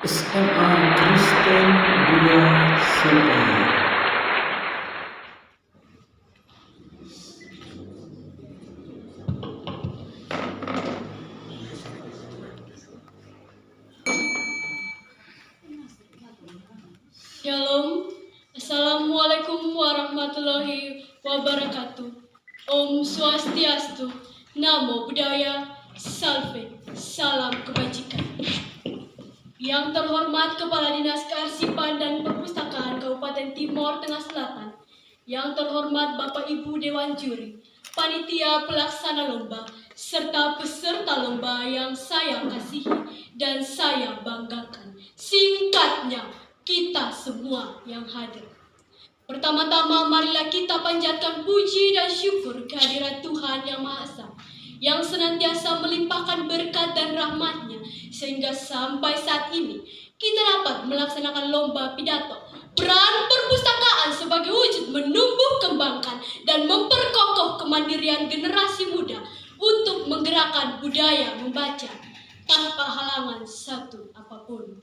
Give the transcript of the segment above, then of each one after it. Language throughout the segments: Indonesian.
SMA Kristen 2 CE. Shalom, Assalamualaikum warahmatullahi wabarakatuh. Om Swastiastu, Namo Buddhaya, Salve, salam kebajikan. Yang terhormat Kepala Dinas Kearsipan dan Perpustakaan Kabupaten Timor Tengah Selatan, yang terhormat Bapak Ibu Dewan Juri, Panitia Pelaksana Lomba, serta peserta lomba yang saya kasihi dan saya banggakan. Singkatnya, kita semua yang hadir. Pertama-tama marilah kita panjatkan puji dan syukur kehadirat Tuhan Yang Maha Esa, yang senantiasa melimpahkan berkat dan rahmat-Nya, sehingga sampai saat ini kita dapat melaksanakan lomba pidato. Peran perpustakaan sebagai wujud menumbuh kembangkan dan memperkokoh kemandirian generasi muda untuk menggerakkan budaya membaca tanpa halangan satu apapun.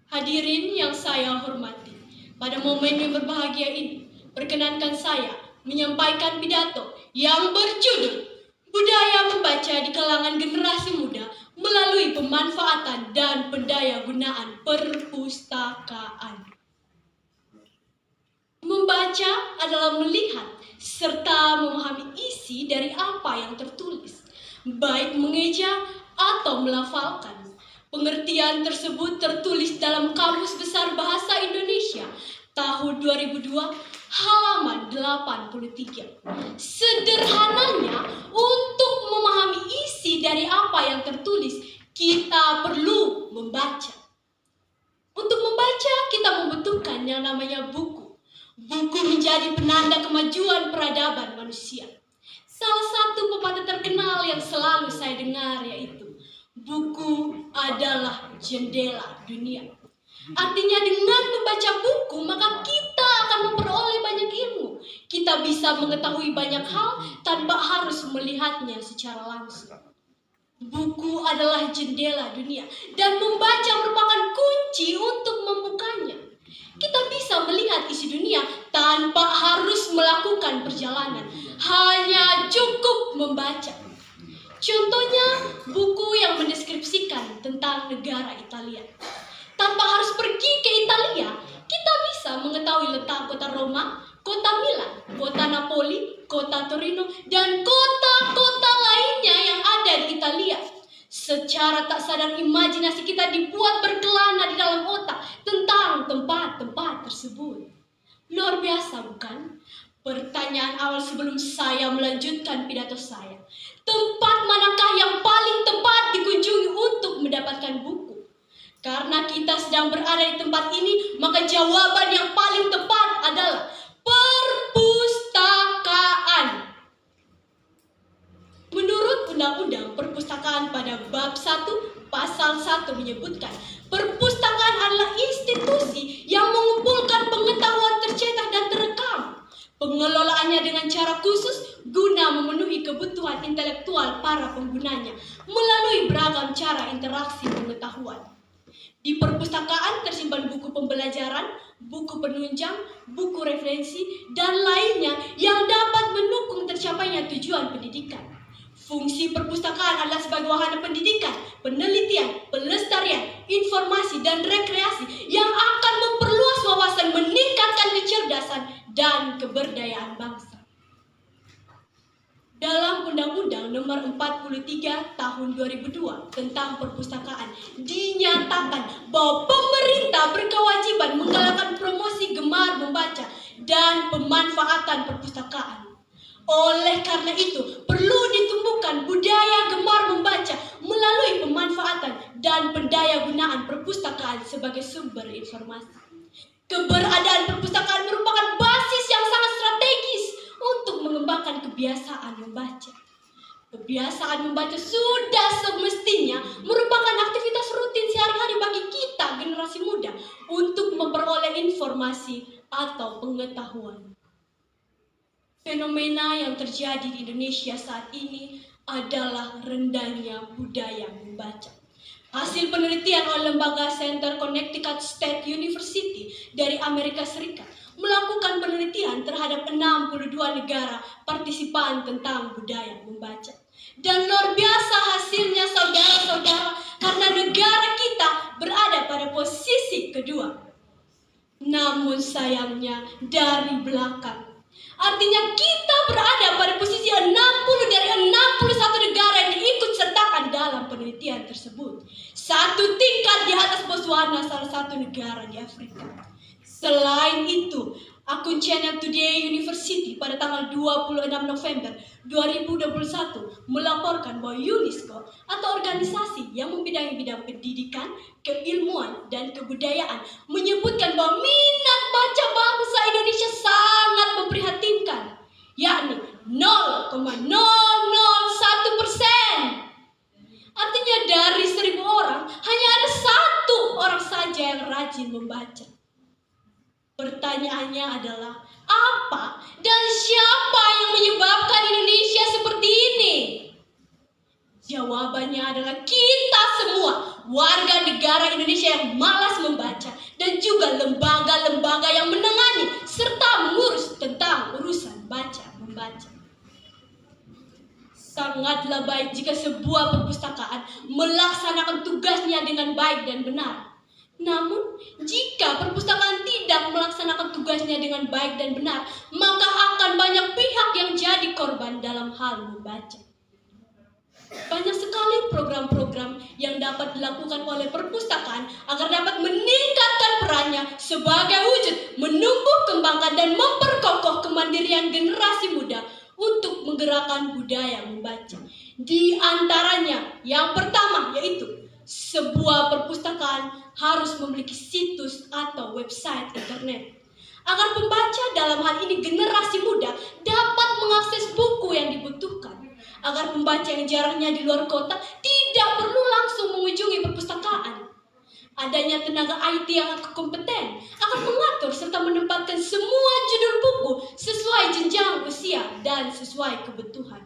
Hadirin yang saya hormati, pada momen yang berbahagia ini, perkenankan saya menyampaikan pidato yang berjudul Budaya Membaca di Kalangan Generasi Muda melalui pemanfaatan dan pendayagunaan perpustakaan. Membaca adalah melihat serta memahami isi dari apa yang tertulis, baik mengeja atau melafalkan. Pengertian tersebut tertulis dalam Kamus Besar Bahasa Indonesia tahun 2002 halaman 83. Sederhananya, untuk memahami isi dari apa yang tertulis, kita perlu membaca. Untuk membaca, kita membutuhkan yang namanya buku. Buku menjadi penanda kemajuan peradaban manusia. Salah satu pepatah terkenal yang selalu saya dengar yaitu, buku adalah jendela dunia. Artinya dengan membaca buku, maka kita akan memperoleh banyak ilmu. Kita bisa mengetahui banyak hal tanpa harus melihatnya secara langsung. Buku adalah jendela dunia dan membaca merupakan kunci untuk membukanya. Kita bisa melihat isi dunia tanpa harus melakukan perjalanan, hanya cukup membaca. Contohnya, buku yang mendeskripsikan tentang negara Italia. Tanpa harus pergi ke Italia, kita bisa mengetahui letak kota Roma, kota Milan, kota Napoli, kota Torino, dan kota-kota lainnya yang ada di Italia. Secara tak sadar imajinasi kita dibuat berkelana di dalam otak tentang tempat-tempat tersebut. Luar biasa, bukan? Pertanyaan awal sebelum saya melanjutkan pidato saya. Tempat manakah yang paling tepat dikunjungi untuk mendapatkan buku? Karena kita sedang berada di tempat ini, maka jawaban yang paling tepat adalah perpustakaan. Menurut Undang-Undang Perpustakaan pada bab 1 pasal 1 menyebutkan, perpustakaan adalah institusi yang mengumpulkan pengetahuan tercetak dan terekam. Pengelolaannya dengan cara khusus guna memenuhi kebutuhan intelektual para penggunanya melalui beragam cara interaksi pengetahuan. Di perpustakaan tersimpan buku pembelajaran, buku penunjang, buku referensi, dan lainnya yang dapat mendukung tercapainya tujuan pendidikan. Fungsi perpustakaan adalah sebagai wahana pendidikan, penelitian, pelestarian, informasi, dan rekreasi yang akan memperluas wawasan, meningkatkan kecerdasan, dan keberdayaan bangsa. Dalam Undang-Undang Nomor 43 Tahun 2002 tentang Perpustakaan dinyatakan bahwa pemerintah berkewajiban menggalakkan promosi gemar membaca dan pemanfaatan perpustakaan. Oleh karena itu, perlu ditumbuhkan budaya gemar membaca melalui pemanfaatan dan pendayagunaan perpustakaan sebagai sumber informasi. Keberadaan perpustakaan merupakan basis yang sangat strategis untuk mengembangkan kebiasaan membaca. Kebiasaan membaca sudah semestinya merupakan aktivitas rutin sehari-hari bagi kita generasi muda untuk memperoleh informasi atau pengetahuan. Fenomena yang terjadi di Indonesia saat ini adalah rendahnya budaya membaca. Hasil penelitian oleh lembaga Center Connecticut State University dari Amerika Serikat melakukan penelitian terhadap 62 negara partisipan tentang budaya membaca. Dan luar biasa hasilnya saudara-saudara, karena negara kita berada pada posisi kedua. Namun sayangnya dari belakang. Artinya kita berada pada posisi 60 dari 61 negara yang diikut sertakan dalam penelitian tersebut. Satu tingkat di atas Botswana, salah satu negara di Afrika. Selain itu, akun channel Today University pada tanggal 26 November 2021 melaporkan bahwa UNESCO atau organisasi yang membidangi bidang pendidikan, keilmuan, dan kebudayaan menyebutkan bahwa minat baca bangsa Indonesia sangat memprihatinkan, yakni 0,001%. Artinya dari 1.000 orang hanya ada 1 orang saja yang rajin membaca. Pertanyaannya adalah, apa dan siapa yang menyebabkan Indonesia seperti ini? Jawabannya adalah kita semua, warga negara Indonesia yang malas membaca, dan juga lembaga-lembaga yang menangani serta mengurus tentang urusan baca-membaca. Sangatlah baik jika sebuah perpustakaan melaksanakan tugasnya dengan baik dan benar. Namun, jika perpustakaan tidak melaksanakan tugasnya dengan baik dan benar, maka akan banyak pihak yang jadi korban dalam hal membaca. Banyak sekali program-program yang dapat dilakukan oleh perpustakaan agar dapat meningkatkan perannya sebagai wujud menumbuh kembangkan dan memperkokoh kemandirian generasi muda untuk menggerakkan budaya membaca. Di antaranya, yang pertama yaitu sebuah perpustakaan harus memiliki situs atau website internet agar pembaca, dalam hal ini generasi muda, dapat mengakses buku yang dibutuhkan. Agar pembaca yang jarangnya di luar kota tidak perlu langsung mengunjungi perpustakaan. Adanya tenaga IT yang kompeten akan mengatur serta menempatkan semua judul buku sesuai jenjang usia dan sesuai kebutuhan.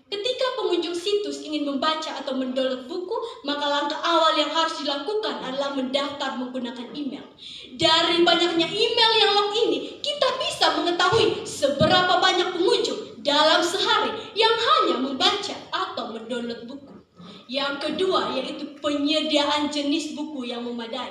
Ketika pengunjung situs ingin membaca atau mendownload buku, maka langkah awal yang harus dilakukan adalah mendaftar menggunakan email. Dari banyaknya email yang log ini, kita bisa mengetahui seberapa banyak pengunjung dalam sehari yang hanya membaca atau mendownload buku. Yang kedua yaitu penyediaan jenis buku yang memadai.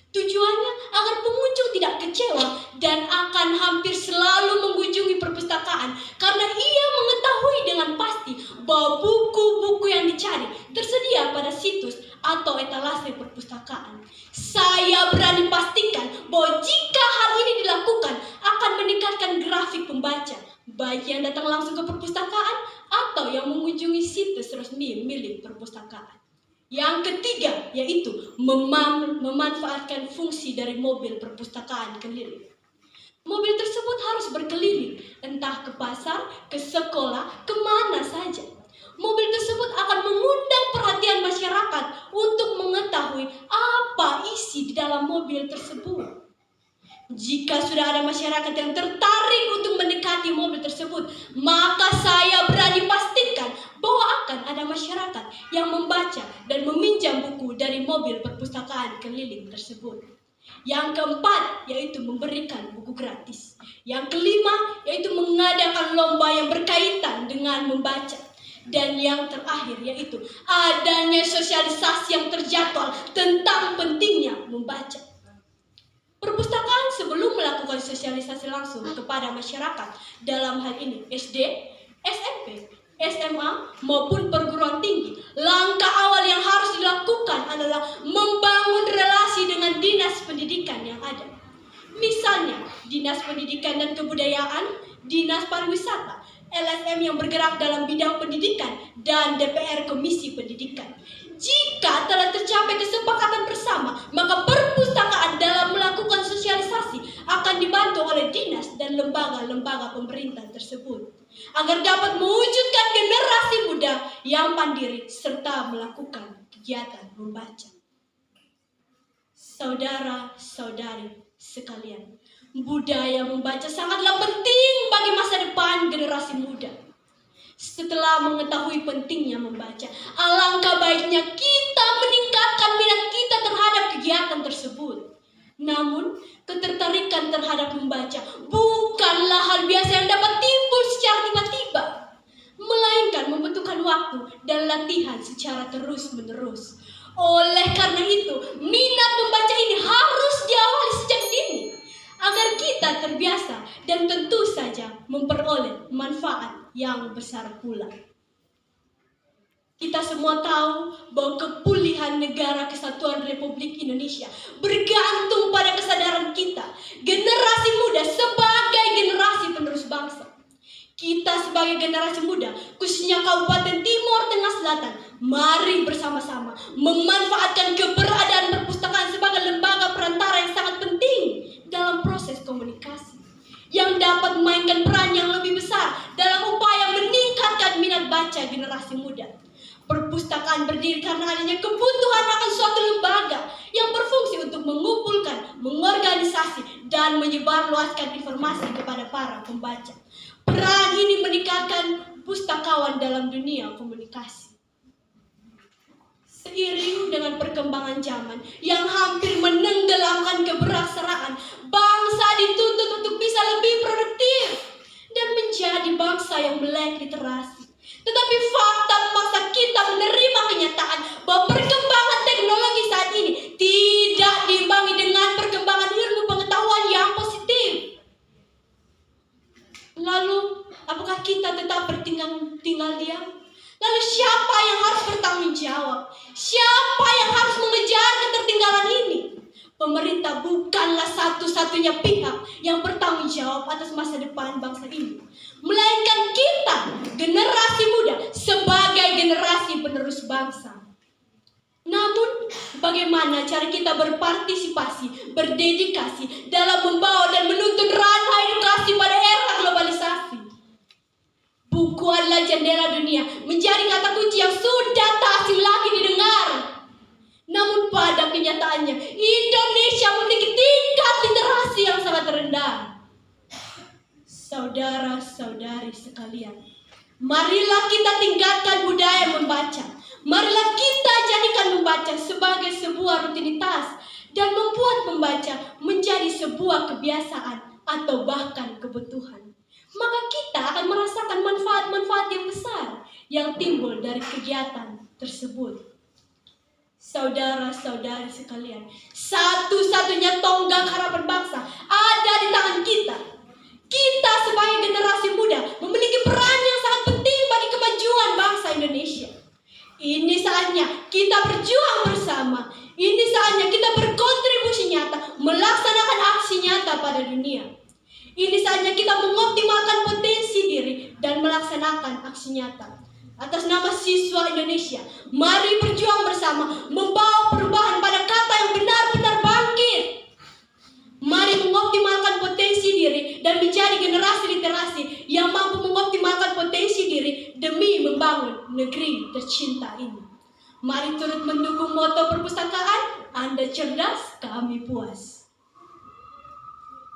Tujuannya agar pengunjung tidak kecewa dan akan hampir selalu mengunjungi perpustakaan karena ia mengetahui dengan pasti bahwa buku-buku yang dicari tersedia pada situs atau etalase perpustakaan. Saya berani pastikan bahwa jika hal ini dilakukan akan meningkatkan grafik pembaca, baik yang datang langsung ke perpustakaan atau yang mengunjungi situs resmi milik perpustakaan. Yang ketiga yaitu memanfaatkan fungsi dari mobil perpustakaan keliling. Mobil tersebut harus berkeliling, entah ke pasar, ke sekolah, kemana saja. Mobil tersebut akan mengundang perhatian masyarakat untuk mengetahui apa isi di dalam mobil tersebut. Jika sudah ada masyarakat yang tertarik untuk mendekati mobil tersebut, maka saya berani pastikan bahwa akan ada masyarakat yang membaca dan meminjam buku dari mobil perpustakaan keliling tersebut. Yang keempat yaitu memberikan buku gratis. Yang kelima yaitu mengadakan lomba yang berkaitan dengan membaca. Dan yang terakhir yaitu adanya sosialisasi yang terjadwal tentang pentingnya membaca. Perpustakaan sebelum melakukan sosialisasi langsung kepada masyarakat, dalam hal ini SD, SMP, SMA, maupun perguruan tinggi, langkah awal yang harus dilakukan adalah membangun relasi dengan dinas pendidikan yang ada. Misalnya, Dinas Pendidikan dan Kebudayaan, Dinas Pariwisata, LSM yang bergerak dalam bidang pendidikan, dan DPR Komisi Pendidikan. Jika telah tercapai kesepakatan bersama, maka perpustakaan dalam melakukan sosialisasi akan dibantu oleh dinas dan lembaga-lembaga pemerintah tersebut agar dapat mewujudkan generasi muda yang mandiri serta melakukan kegiatan membaca. Saudara-saudari sekalian, budaya membaca sangatlah penting bagi masa depan generasi muda. Setelah mengetahui pentingnya membaca, alangkah baiknya kita meningkatkan minat kita terhadap kegiatan tersebut. Namun, ketertarikan terhadap membaca bukanlah hal biasa yang dapat timbul secara tiba-tiba, melainkan membutuhkan waktu dan latihan secara terus-menerus. Oleh karena itu, minat membaca ini harus diawali sejak dini, agar kita terbiasa dan tentu saja memperoleh manfaat yang besar pula. Kita semua tahu bahwa kepulihan negara kesatuan Republik Indonesia bergantung pada kesadaran kita, generasi muda sebagai generasi penerus bangsa. Kita sebagai generasi muda, khususnya Kabupaten Timur Tengah Selatan, mari bersama-sama memanfaatkan keberadaan perpustakaan sebagai lembaga perantara yang sangat penting dalam proses komunikasi, yang dapat memainkan peran yang lebih besar dalam upaya meningkatkan minat baca generasi muda. Perpustakaan berdiri karena adanya kebutuhan akan suatu lembaga yang berfungsi untuk mengumpulkan, mengorganisasi, dan menyebarluaskan informasi kepada para pembaca. Peran ini meningkatkan pustakawan dalam dunia komunikasi. Seiring dengan perkembangan zaman yang hampir menenggelamkan kebersamaan, bangsa dituntut untuk bisa lebih produktif dan menjadi bangsa yang melek literasi. Tetapi fakta memaksa kita menerima kenyataan bahwa perkembangan teknologi saat ini tidak diimbangi dengan perkembangan ilmu pengetahuan yang positif. Lalu, apakah kita tetap tinggal diam? Lalu siapa yang harus bertanggung jawab? Siapa yang harus mengejar ketertinggalan ini? Pemerintah bukanlah satu-satunya pihak yang bertanggung jawab atas masa depan bangsa ini, melainkan kita, generasi muda, sebagai generasi penerus bangsa. Namun, bagaimana cara kita berpartisipasi, berdedikasi dalam membawa dan menuntun ranah edukasi pada era globalisasi? Buku adalah jendela dunia, menjadi kata kunci yang sudah tak asing lagi didengar. Namun pada kenyataannya, Indonesia memiliki tingkat literasi yang sangat rendah. Saudara-saudari sekalian, marilah kita tingkatkan budaya membaca. Marilah kita jadikan membaca sebagai sebuah rutinitas dan membuat membaca menjadi sebuah kebiasaan atau bahkan kebutuhan. Maka kita akan merasakan manfaat-manfaat yang besar yang timbul dari kegiatan tersebut. Saudara-saudari sekalian, satu-satunya tonggak harapan bangsa ada di tangan kita. Kita sebagai generasi muda memiliki peran yang sangat penting bagi kemajuan bangsa Indonesia. Ini saatnya kita berjuang bersama. Ini saatnya kita berkontribusi nyata, melaksanakan aksi nyata pada dunia. Ini saatnya kita mengoptimalkan potensi diri dan melaksanakan aksi nyata. Atas nama siswa Indonesia, mari berjuang bersama, membawa perubahan pada kata yang benar-benar bangkit. Mari mengoptimalkan potensi diri dan menjadi generasi literasi yang mampu mengoptimalkan potensi diri demi membangun negeri tercinta ini. Mari turut mendukung moto perpustakaan, Anda cerdas, kami puas.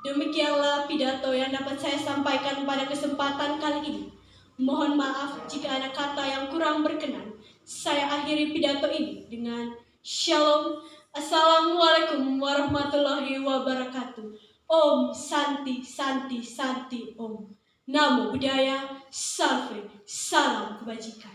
Demikianlah pidato yang dapat saya sampaikan pada kesempatan kali ini. Mohon maaf jika ada kata yang kurang berkenan. Saya akhiri pidato ini dengan Shalom. Assalamualaikum warahmatullahi wabarakatuh. Om Santi Santi Santi Om. Namo Buddhaya. Salve. Salam kebajikan.